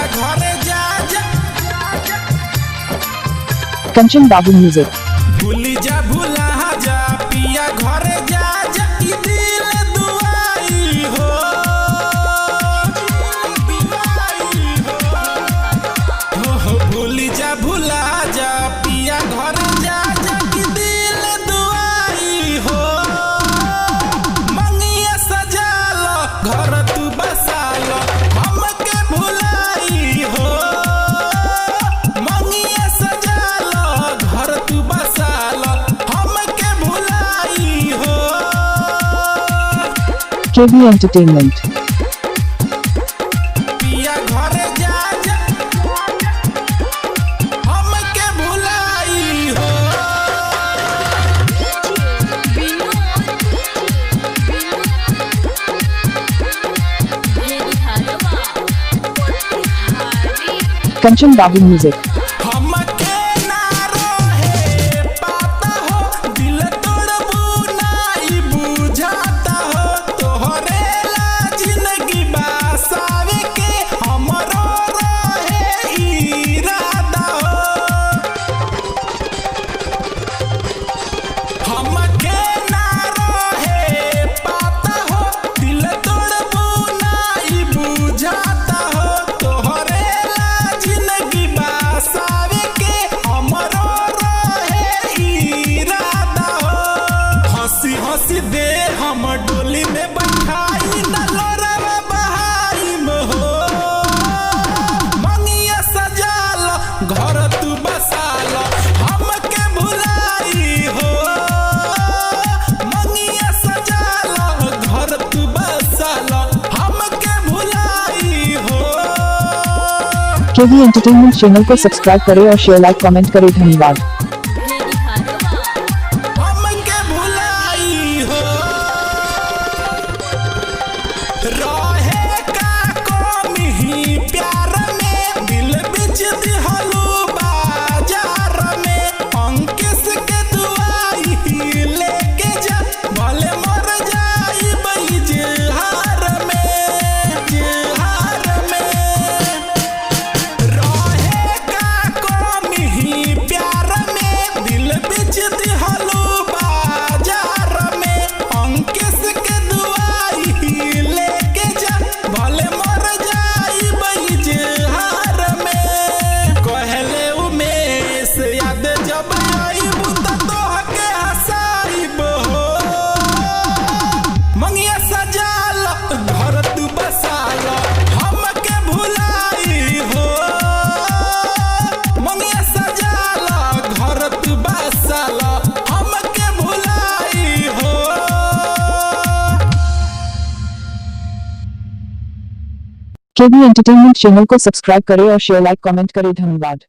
घरे जा जा कंचन बाबू म्यूजिक। भूली जा भूला जा पिया घरे जा जा ई दिल दुआई हो भूली जा भूला जा पिया घरे जा जा ई दिल दुआई हो मंगिया सजा लो घर तू बसा लो हमके भुलाई हो मंगिया सजा लो घर तू बसा लो हमके भुलाई हो। KB entertainment. पिया घरे जा जा हमके भुलाई हो कंचन बाबू म्यूजिक। हमके ना रोहे पाता हो दिल तोड़बू नाई बुझाता हो तोहरे ला जिंदगी बसावे के हमरो रहे इरादा हो हमके ना रोहे पाता हो दिल तोड़बू नाई बुझाता हो तोहरे ला जिंदगी बसावे के हमरो रहे इरादा हो हंसी हंसी दे हम डोली में बैठाई न लोरवा बहाई में हो मंगिया सजा लो घर तू बसा लो हमके भुलाई हो मंगिया सजा लो घर तू बसा लो हमके भुलाई हो। केबी एंटरटेनमेंट चैनल को सब्सक्राइब करें और शेयर लाइक कमेंट करें। धन्यवाद। हमके भुलाई हो रहे का कमी प्यार में दिल बिच दिहलू बाजार में अंकिस के दुआई लेके जा भले मर जाई बइजहार में जहार में रहे का कमी प्यार में दिल बिच दिहलू बाजार में अंकिस के दुआई लेके जा भले मर जाई बइजहार में कहले उमेश याद जब आईबू त तोहके हंसाईब हो मंगिया सजा लो घर तू बसा लो हमके भुलाई हो मंगिया सजा लो घर तू बसा लो हमके भुलाई हो। केबी एंटरटेनमेंट चैनल को सब्सक्राइब करें और शेयर लाइक कमेंट करें। धन्यवाद।